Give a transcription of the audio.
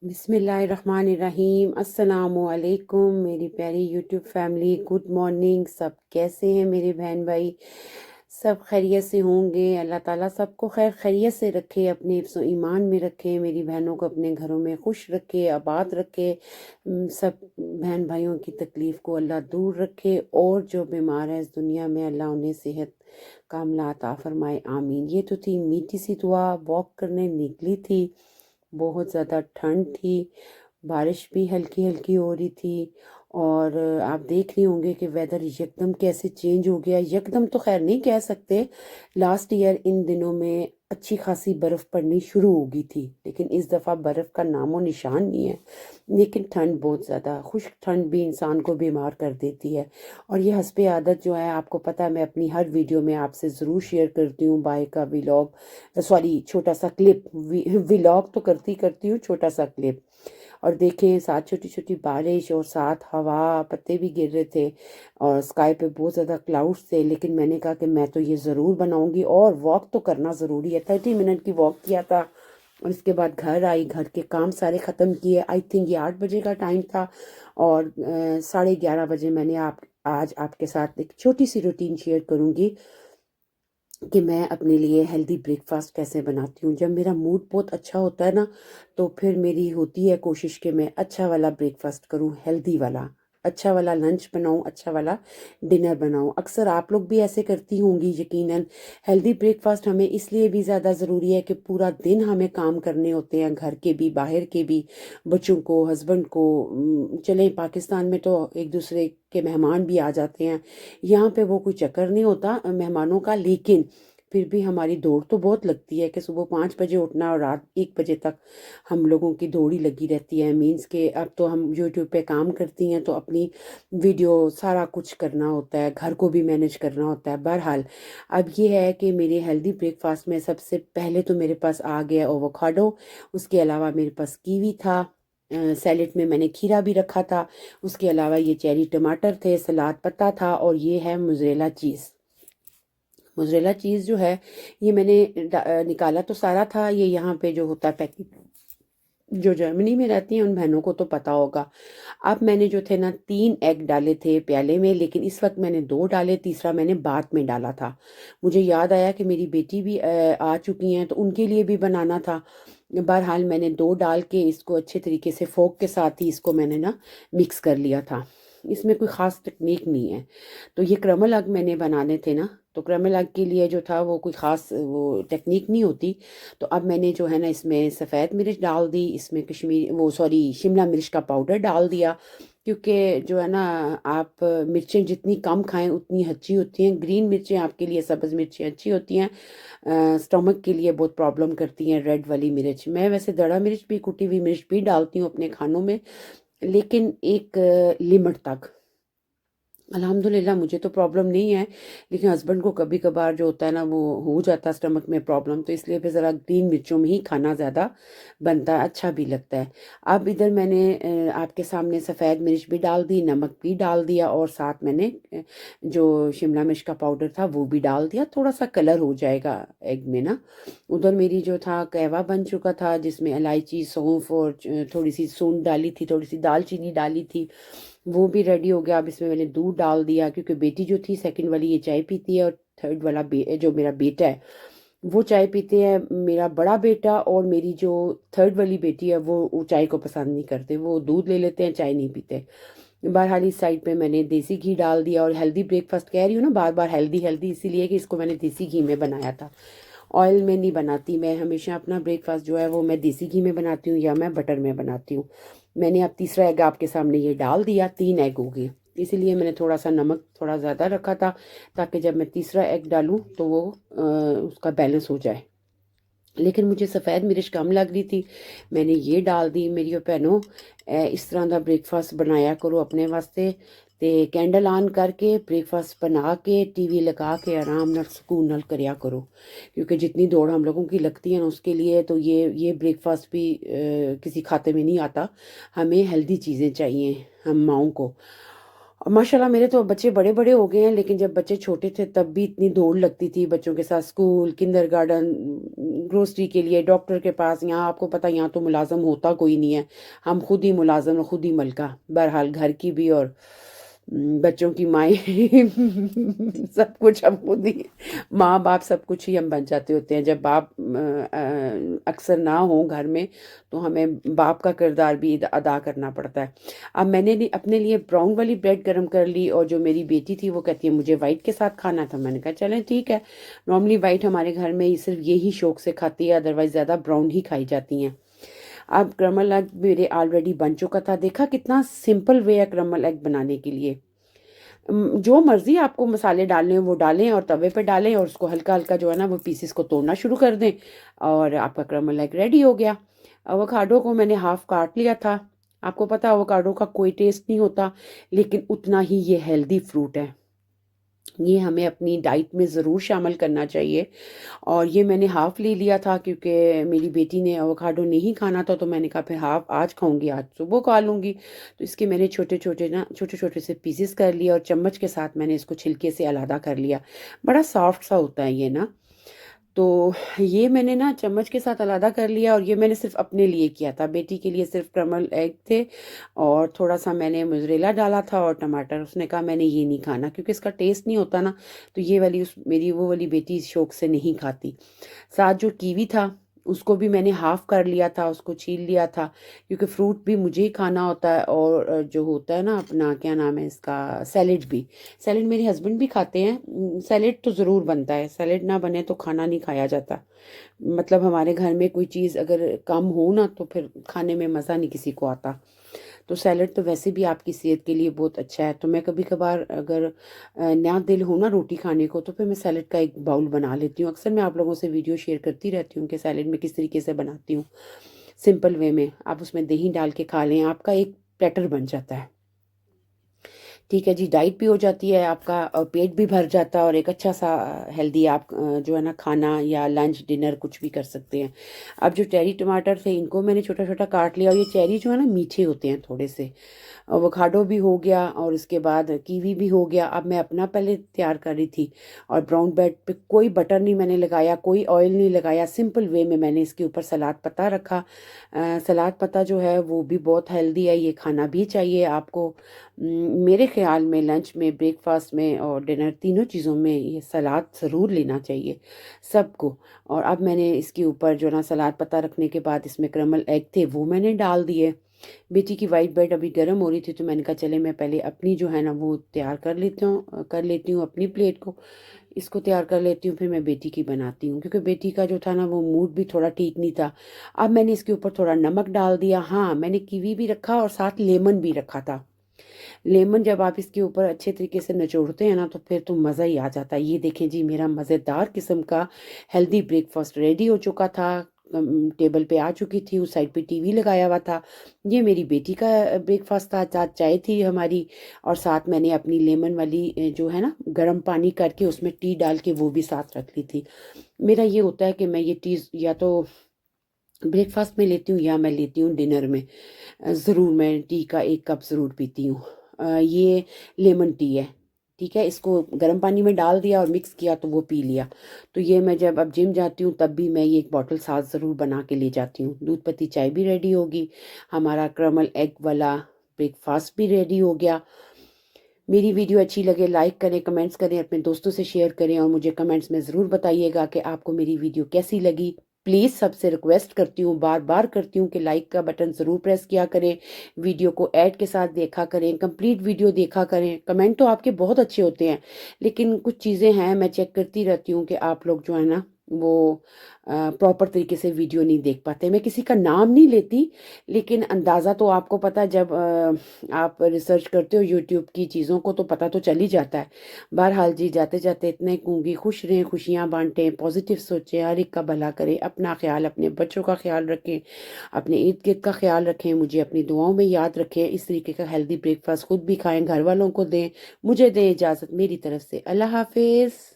बिस्मिल्लाहिर्रहमानिर्रहीम अस्सलामुअलैकुम मेरी प्यारी यूट्यूब फैमिली। Good morning. सब कैसे हैं मेरे बहन भाई? सब खैरियत से होंगे। अल्लाह ताला सबको खैर खैरियत से रखे, अपने हिफ्ज़ ईमान में रखे, मेरी बहनों को अपने घरों में खुश रखे, आबाद रखे। सब बहन भाइयों की तकलीफ़ को अल्लाह दूर रखे, और जो बीमार है इस दुनिया में अल्लाह उन्हें सेहत कामला अता फरमाए, आमीन। ये तो थी मीठी सी दुआ। वॉक करने निकली थी, बहुत ज़्यादा ठंड थी, बारिश भी हल्की हल्की हो रही थी। और आप देख रहे होंगे कि वेदर यकदम कैसे चेंज हो गया। यकदम तो खैर नहीं कह सकते, लास्ट ईयर इन दिनों में अच्छी खासी बर्फ़ पड़नी शुरू हो गई थी, लेकिन इस दफ़ा बर्फ़ का नामो निशान नहीं है। लेकिन ठंड बहुत ज़्यादा, खुश्क ठंड भी इंसान को बीमार कर देती है। और ये हस्बे आदत जो है, आपको पता है, मैं अपनी हर वीडियो में आपसे ज़रूर शेयर करती हूँ बाय का व्लॉग, सॉरी छोटा सा क्लिप। व्लॉग तो करती करती हूँ, छोटा सा क्लिप। और देखें, साथ छोटी छोटी बारिश और साथ हवा, पत्ते भी गिर रहे थे, और स्काई पे बहुत ज़्यादा क्लाउड्स थे। लेकिन मैंने कहा कि मैं तो ये ज़रूर बनाऊंगी, और वॉक तो करना ज़रूरी है। 30 मिनट की वॉक किया था, और इसके बाद घर आई, घर के काम सारे ख़त्म किए। आई थिंक ये 8 बजे का टाइम था, और 11:30 बजे मैंने आज आपके साथ एक छोटी सी रूटीन शेयर करूंगी कि मैं अपने लिए हेल्दी ब्रेकफास्ट कैसे बनाती हूँ। जब मेरा मूड बहुत अच्छा होता है ना, तो फिर मेरी होती है कोशिश कि मैं अच्छा वाला ब्रेकफास्ट करूँ, हेल्दी वाला, अच्छा वाला लंच बनाऊँ, अच्छा वाला डिनर बनाऊँ। अक्सर आप लोग भी ऐसे करती होंगी यकीनन। हेल्दी ब्रेकफास्ट हमें इसलिए भी ज़्यादा ज़रूरी है कि पूरा दिन हमें काम करने होते हैं, घर के भी, बाहर के भी, बच्चों को, हस्बैंड को। चलें, पाकिस्तान में तो एक दूसरे के मेहमान भी आ जाते हैं, यहाँ पे वो कोई चक्कर नहीं होता मेहमानों का। लेकिन फिर भी हमारी दौड़ तो बहुत लगती है कि सुबह 5 बजे उठना और रात 1 बजे तक हम लोगों की दौड़ी लगी रहती है। मीन्स के अब तो हम यूट्यूब पे काम करती हैं, तो अपनी वीडियो सारा कुछ करना होता है, घर को भी मैनेज करना होता है। बहरहाल, अब ये है कि मेरे हेल्दी ब्रेकफास्ट में सबसे पहले तो मेरे पास आ गया ओवोकाडो। उसके अलावा मेरे पास कीवी था, सैलेड में मैंने खीरा भी रखा था। उसके अलावा ये चेरी टमाटर थे, सलाद पत्ता था, और ये है मोज़रेला चीज़। मोज़रेला चीज़ जो है, ये मैंने निकाला तो सारा था। ये यहाँ पे जो होता है पैकेट, जो जर्मनी में रहती हैं उन बहनों को तो पता होगा। अब मैंने जो थे ना 3 एग डाले थे प्याले में, लेकिन इस वक्त मैंने 2 डाले, तीसरा मैंने बाद में डाला था। मुझे याद आया कि मेरी बेटी भी आ चुकी हैं, तो उनके लिए भी बनाना था। बहरहाल मैंने 2 डाल के इसको अच्छे तरीके से फोक के साथ ही इसको मैंने ना मिक्स कर लिया था। इसमें कोई ख़ास टेक्निक नहीं है। तो ये क्रमल एग मैंने बनाने थे ना, तो क्रमल एग के लिए जो था वो कोई ख़ास वो टेक्निक नहीं होती। तो अब मैंने जो है ना इसमें सफ़ेद मिर्च डाल दी, इसमें कश्मीरी वो सॉरी शिमला मिर्च का पाउडर डाल दिया, क्योंकि जो है ना, आप मिर्चें जितनी कम खाएं उतनी अच्छी होती हैं। ग्रीन मिर्चें आपके लिए, सब्ज़ मिर्चें अच्छी होती हैं, स्टमक के लिए बहुत प्रॉब्लम करती हैं रेड वाली मिर्च। मैं वैसे दड़ा मिर्च भी, कुटी हुई मिर्च भी डालती हूँ अपने खानों में, लेकिन एक लिमिट तक। अल्हम्दुलिल्लाह मुझे तो प्रॉब्लम नहीं है, लेकिन हस्बैंड को कभी कभार जो होता है ना, वो हो जाता है स्टमक में प्रॉब्लम, तो इसलिए फिर ज़रा ग्रीन मिर्चों में ही खाना ज़्यादा बनता है, अच्छा भी लगता है। अब इधर मैंने आपके सामने सफ़ेद मिर्च भी डाल दी, नमक भी डाल दिया, और साथ मैंने जो शिमला मिर्च का पाउडर था वो भी डाल दिया। थोड़ा सा कलर हो जाएगा एग में ना। उधर मेरी जो था कहवा बन चुका था, जिसमें इलायची, सौंफ और थोड़ी सी सूंड डाली थी, थोड़ी सी दालचीनी डाली थी, वो भी रेडी हो गया। अब इसमें मैंने दूध डाल दिया, क्योंकि बेटी जो थी सेकंड वाली ये चाय पीती है, और थर्ड वाला जो मेरा बेटा है वो चाय पीते हैं। मेरा बड़ा बेटा और मेरी जो थर्ड वाली बेटी है वो चाय को पसंद नहीं करते, वो दूध ले लेते हैं, चाय नहीं पीते। बहरहाल इस साइड पे मैंने देसी घी डाल दिया। और हेल्दी ब्रेकफास्ट कह रही हूँ ना बार बार, हेल्दी हेल्दी इसीलिए कि इसको मैंने देसी घी में बनाया था, ऑयल में नहीं बनाती। मैं हमेशा अपना ब्रेकफास्ट जो है वो मैं देसी घी में बनाती हूँ, या मैं बटर में बनाती हूँ। मैंने अब तीसरा एग आपके सामने ये डाल दिया, 3 एग हो गए। इसीलिए मैंने थोड़ा सा नमक थोड़ा ज़्यादा रखा था, ताकि जब मैं तीसरा एग डालूँ तो वो उसका बैलेंस हो जाए। लेकिन मुझे सफ़ेद मिर्च कम लग रही थी, मैंने ये डाल दी। मेरी भैनों, इस तरह का ब्रेकफास्ट बनाया करो अपने वास्ते। ते कैंडल ऑन करके ब्रेकफास्ट बना के टीवी लगा के आराम नाल सुकून नाल करया करो, क्योंकि जितनी दौड़ हम लोगों की लगती है ना उसके लिए, तो ये ब्रेकफास्ट भी किसी खाते में नहीं आता। हमें हेल्दी चीज़ें चाहिए हम माओं को। माशाल्लाह मेरे तो बच्चे बड़े बड़े हो गए हैं, लेकिन जब बच्चे छोटे थे तब भी इतनी दौड़ लगती थी बच्चों के साथ, स्कूल, किंडरगार्टन, ग्रोसरी के लिए, डॉक्टर के पास। यहाँ आपको पता, यहाँ तो मुलाजम होता कोई नहीं है, हम खुद ही मुलाजम और खुद ही मलका, बहरहाल घर की भी और बच्चों की माएँ सब कुछ हम खुद ही, माँ बाप सब कुछ ही हम बन जाते होते हैं। जब बाप अक्सर ना हो घर में तो हमें बाप का किरदार भी अदा करना पड़ता है। अब मैंने अपने लिए ब्राउन वाली ब्रेड गरम कर ली, और जो मेरी बेटी थी वो कहती है मुझे वाइट के साथ खाना था। मैंने कहा चलें ठीक है, नॉर्मली वाइट हमारे घर में सिर्फ यही शौक से खाती है, अदरवाइज ज़्यादा ब्राउन ही खाई जाती हैं। अब क्रमल एग मेरे ऑलरेडी बन चुका था। देखा कितना सिंपल वे है क्रमल एग बनाने के लिए। जो मर्जी आपको मसाले डालने हो वो डालें, और तवे पे डालें, और उसको हल्का हल्का जो है ना वो पीसेस को तोड़ना शुरू कर दें, और आपका क्रमल एग रेडी हो गया। अवोकाडो को मैंने हाफ काट लिया था। आपको पता है अवोकाडो का कोई टेस्ट नहीं होता, लेकिन उतना ही ये हेल्दी फ्रूट है, ये हमें अपनी डाइट में ज़रूर शामिल करना चाहिए। और ये मैंने हाफ़ ले लिया था क्योंकि मेरी बेटी ने एवोकाडो नहीं खाना था, तो मैंने कहा फिर हाफ़ आज खाऊंगी, आज सुबह खा लूँगी। तो इसके मैंने छोटे छोटे से पीसेस कर लिए, और चम्मच के साथ मैंने इसको छिलके से अलहदा कर लिया। बड़ा सॉफ्ट सा होता है ये ना। तो ये मैंने ना चम्मच के साथ अलहदा कर लिया, और ये मैंने सिर्फ अपने लिए किया था, बेटी के लिए सिर्फ क्रमल एग थे, और थोड़ा सा मैंने मोज़रेला डाला था और टमाटर। उसने कहा मैंने ये नहीं खाना क्योंकि इसका टेस्ट नहीं होता ना, तो ये वाली मेरी वो वाली बेटी शौक से नहीं खाती। साथ जो कीवी था उसको भी मैंने हाफ कर लिया था, उसको छील लिया था, क्योंकि फ्रूट भी मुझे ही खाना होता है, और जो होता है ना अपना क्या नाम है इसका, सैलेड भी, सैलेड मेरे हस्बैंड भी खाते हैं। सैलेड तो ज़रूर बनता है, सैलेड ना बने तो खाना नहीं खाया जाता। मतलब हमारे घर में कोई चीज़ अगर कम हो ना तो फिर खाने में मज़ा नहीं किसी को आता। तो सैलड तो वैसे भी आपकी सेहत के लिए बहुत अच्छा है। तो मैं कभी कभार अगर ना दिल हो ना रोटी खाने को, तो फिर मैं सैलड का एक बाउल बना लेती हूँ। अक्सर मैं आप लोगों से वीडियो शेयर करती रहती हूँ कि सैलड में किस तरीके से बनाती हूँ, सिंपल वे में। आप उसमें दही डाल के खा लें, आपका एक प्लेटर बन जाता है। ठीक है जी, डाइट भी हो जाती है आपका, पेट भी भर जाता है, और एक अच्छा सा हेल्दी आप जो है ना खाना या लंच डिनर कुछ भी कर सकते हैं। अब जो चेरी टमाटर थे इनको मैंने छोटा छोटा काट लिया, और ये चेरी जो है ना मीठे होते हैं थोड़े से। अवोकाडो भी हो गया, और उसके बाद कीवी भी हो गया। अब मैं अपना पहले तैयार कर रही थी, और ब्राउन ब्रेड पे कोई बटर नहीं मैंने लगाया, कोई ऑयल नहीं लगाया, सिंपल वे में मैंने इसके ऊपर सलाद पत्ता रखा। सलाद पत्ता जो है वो भी बहुत हेल्दी है, ये खाना भी चाहिए आपको। मेरे ख्याल में लंच में, ब्रेकफास्ट में और डिनर तीनों चीज़ों में ये सलाद ज़रूर लेना चाहिए सबको। और अब मैंने इसके ऊपर जो ना सलाद पत्ता रखने के बाद इसमें क्रमल एग थे वो मैंने डाल दिए। बेटी की वाइट ब्रेड अभी गर्म हो रही थी, तो मैंने कहा चले मैं पहले अपनी जो है ना वो तैयार कर लेती हूँ अपनी प्लेट को, इसको तैयार कर लेती हूँ, फिर मैं बेटी की बनाती हूँ, क्योंकि बेटी का जो था ना वो मूड भी थोड़ा ठीक नहीं था। अब मैंने इसके ऊपर थोड़ा नमक डाल दिया। हाँ, मैंने कीवी भी रखा और साथ लेमन भी रखा था। लेमन जब आप इसके ऊपर अच्छे तरीके से निचोड़ते हैं ना तो फिर तो मज़ा ही आ जाता है। ये देखें जी, मेरा मज़ेदार किस्म का हेल्दी ब्रेकफास्ट रेडी हो चुका था। टेबल पे आ चुकी थी, उस साइड पे टीवी लगाया हुआ था। ये मेरी बेटी का ब्रेकफास्ट था, साथ चाय थी हमारी, और साथ मैंने अपनी लेमन वाली जो है ना गर्म पानी करके उसमें टी डाल के वो भी साथ रख ली थी। मेरा ये होता है कि मैं ये टी या तो ब्रेकफास्ट में लेती हूँ या मैं लेती हूँ डिनर में। ज़रूर मैं टी का 1 कप ज़रूर पीती हूँ। ये लेमन टी है। ठीक है, इसको गर्म पानी में डाल दिया और मिक्स किया तो वो पी लिया। तो ये मैं जब अब जिम जाती हूँ तब भी मैं ये एक बॉटल साथ ज़रूर बना के ले जाती हूँ। दूध पत्ती चाय भी रेडी होगी, हमारा क्रमल एग वाला ब्रेकफास्ट भी रेडी हो गया। मेरी वीडियो अच्छी लगे लाइक करें, कमेंट्स करें, अपने दोस्तों से शेयर करें, और मुझे कमेंट्स में ज़रूर बताइएगा कि आपको मेरी वीडियो कैसी लगी। प्लीज़ सबसे रिक्वेस्ट करती हूँ, बार बार करती हूँ कि लाइक का बटन ज़रूर प्रेस किया करें, वीडियो को ऐड के साथ देखा करें, कंप्लीट वीडियो देखा करें। कमेंट तो आपके बहुत अच्छे होते हैं, लेकिन कुछ चीज़ें हैं मैं चेक करती रहती हूँ कि आप लोग जो है ना वो प्रॉपर तरीके से वीडियो नहीं देख पाते। मैं किसी का नाम नहीं लेती, लेकिन अंदाज़ा तो आपको पता है, जब आप रिसर्च करते हो यूट्यूब की चीज़ों को तो पता तो चल ही जाता है। बहरहाल जी, जाते जाते इतने ही कहूँगी, खुश रहें, खुशियाँ बांटें, पॉजिटिव सोचें, हर एक का भला करें, अपना ख्याल, अपने बच्चों का ख्याल रखें, अपने इर्द गिर्द का ख्याल रखें, मुझे अपनी दुआओं में याद रखें। इस तरीके का हेल्दी ब्रेकफास्ट खुद भी खाएं, घर वालों को दें, मुझे दें इजाज़त मेरी तरफ से। अल्लाह हाफिज़।